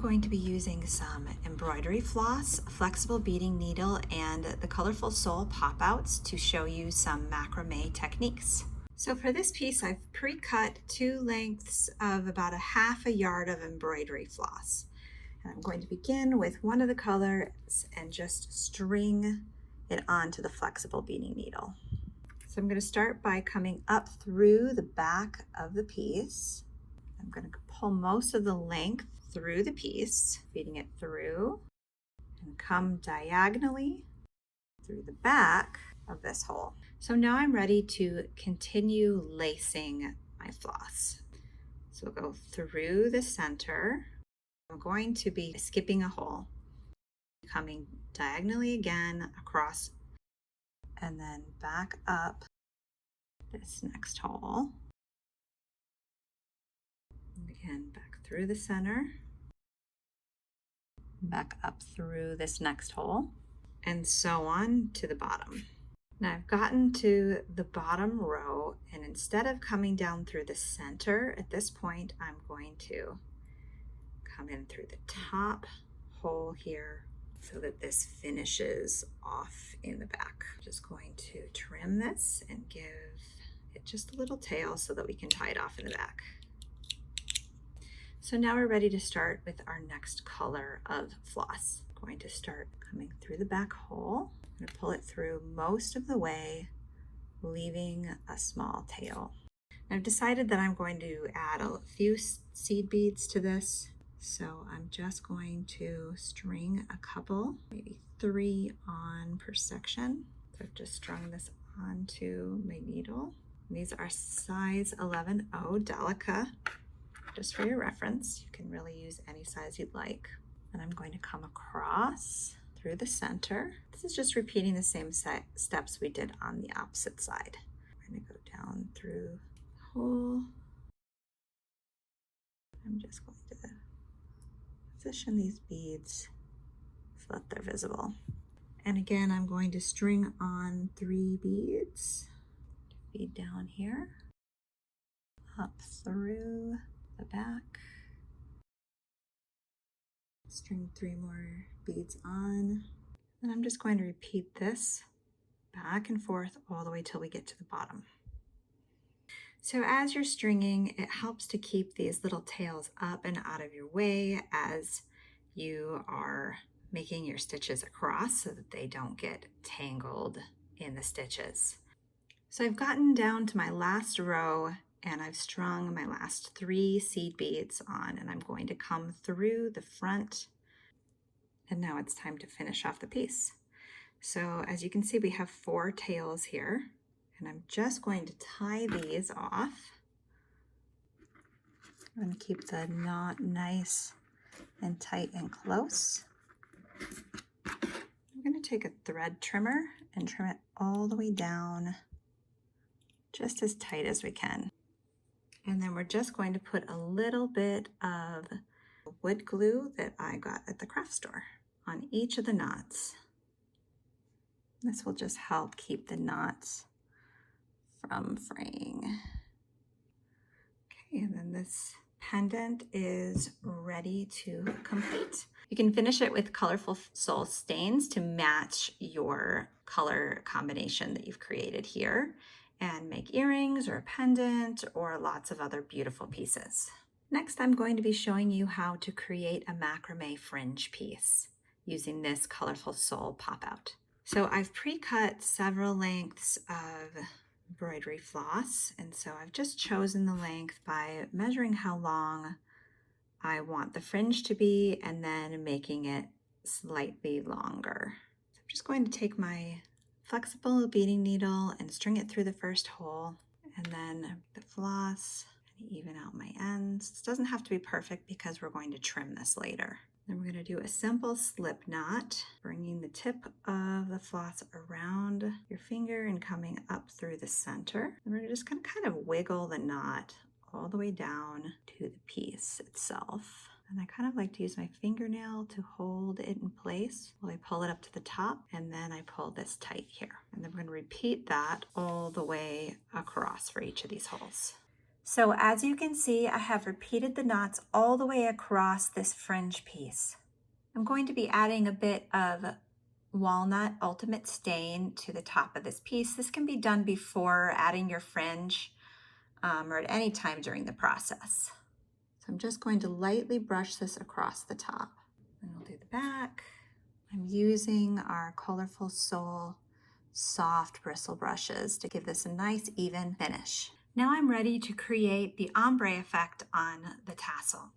going to be using some embroidery floss, a flexible beading needle, and the Colourful Soul Pop-Outs to show you some macrame techniques. So for this piece, I've pre-cut 2 lengths of about a ½ yard of embroidery floss. And I'm going to begin with one of the colors and just string it onto the flexible beading needle. So I'm going to start by coming up through the back of the piece. I'm going to pull most of the length through the piece, feeding it through, and come diagonally through the back of this hole. So now I'm ready to continue lacing my floss. So we'll go through the center. I'm going to be skipping a hole, coming diagonally again across, and then back up this next hole. Again, back through the center, back up through this next hole, and so on to the bottom. Now I've gotten to the bottom row, and instead of coming down through the center, at this point I'm going to come in through the top hole here so that this finishes off in the back. Just going to trim this and give it just a little tail so that we can tie it off in the back. So now we're ready to start with our next color of floss. I'm going to start coming through the back hole. I'm going to pull it through most of the way, leaving a small tail. I've decided that I'm going to add a few seed beads to this. So I'm just going to string a couple, maybe 3 on per section. So I've just strung this onto my needle. These are size 11O Delica. Just for your reference, you can really use any size you'd like. And I'm going to come across through the center. This is just repeating the same steps we did on the opposite side. I'm going to go down through the hole. I'm just going to position these beads so that they're visible. And again, I'm going to string on 3 beads, feed down here, up through the back, string 3 more beads on, and I'm just going to repeat this back and forth all the way till we get to the bottom. So as you're stringing, it helps to keep these little tails up and out of your way as you are making your stitches across so that they don't get tangled in the stitches. So I've gotten down to my last row and I've strung my last 3 seed beads on, and I'm going to come through the front, and now it's time to finish off the piece. So as you can see, we have 4 tails here, and I'm just going to tie these off. I'm going to keep the knot nice and tight and close. I'm going to take a thread trimmer and trim it all the way down just as tight as we can. And then we're just going to put a little bit of wood glue that I got at the craft store on each of the knots. This will just help keep the knots from fraying. Okay, and then this pendant is ready to complete. You can finish it with Colourful Soul stains to match your color combination that you've created here, and make earrings or a pendant or lots of other beautiful pieces. Next, I'm going to be showing you how to create a macrame fringe piece using this Colourful Soul Pop-Out. So I've pre-cut several lengths of embroidery floss, and so I've just chosen the length by measuring how long I want the fringe to be and then making it slightly longer. So I'm just going to take my flexible beading needle and string it through the first hole, and then the floss and even out my ends. This doesn't have to be perfect because we're going to trim this later. Then we're going to do a simple slip knot, bringing the tip of the floss around your finger and coming up through the center. And we're just going to kind of wiggle the knot all the way down to the piece itself. And I kind of like to use my fingernail to hold it in place while I pull it up to the top, and then I pull this tight here. And then we're going to repeat that all the way across for each of these holes. So as you can see, I have repeated the knots all the way across this fringe piece. I'm going to be adding a bit of walnut ultimate stain to the top of this piece. This can be done before adding your fringe or at any time during the process. So I'm just going to lightly brush this across the top. And I'll do the back. I'm using our Colourful Soul soft bristle brushes to give this a nice even finish. Now I'm ready to create the ombre effect on the tassel.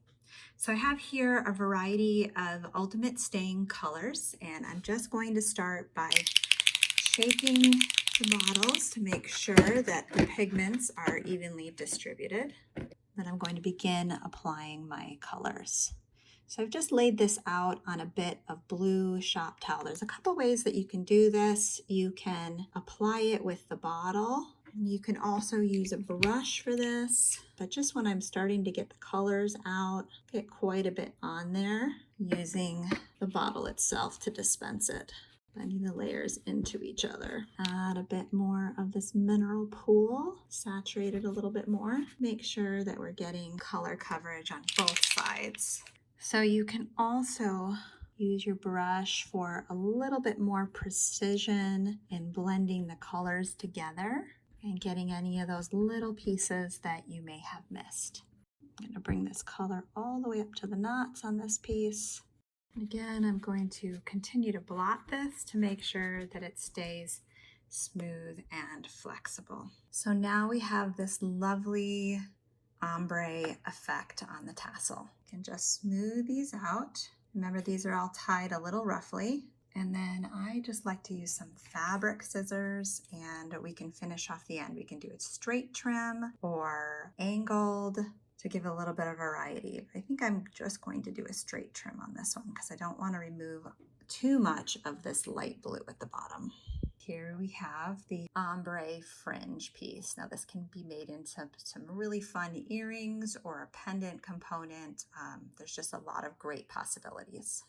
So I have here a variety of ultimate stain colors, and I'm just going to start by shaking the bottles to make sure that the pigments are evenly distributed. Then I'm going to begin applying my colors. So I've just laid this out on a bit of blue shop towel. There's a couple ways that you can do this. You can apply it with the bottle. You can also use a brush for this, but just when I'm starting to get the colors out, get quite a bit on there, using the bottle itself to dispense it. Blending the layers into each other. Add a bit more of this mineral pool, saturate it a little bit more. Make sure that we're getting color coverage on both sides. So you can also use your brush for a little bit more precision in blending the colors together and getting any of those little pieces that you may have missed. I'm going to bring this color all the way up to the knots on this piece. And again, I'm going to continue to blot this to make sure that it stays smooth and flexible. So now we have this lovely ombre effect on the tassel. You can just smooth these out. Remember, these are all tied a little roughly. And then I just like to use some fabric scissors, and we can finish off the end. We can do it straight trim or angled to give a little bit of variety. But I think I'm just going to do a straight trim on this one because I don't want to remove too much of this light blue at the bottom. Here we have the ombre fringe piece. Now this can be made into some really fun earrings or a pendant component. There's just a lot of great possibilities.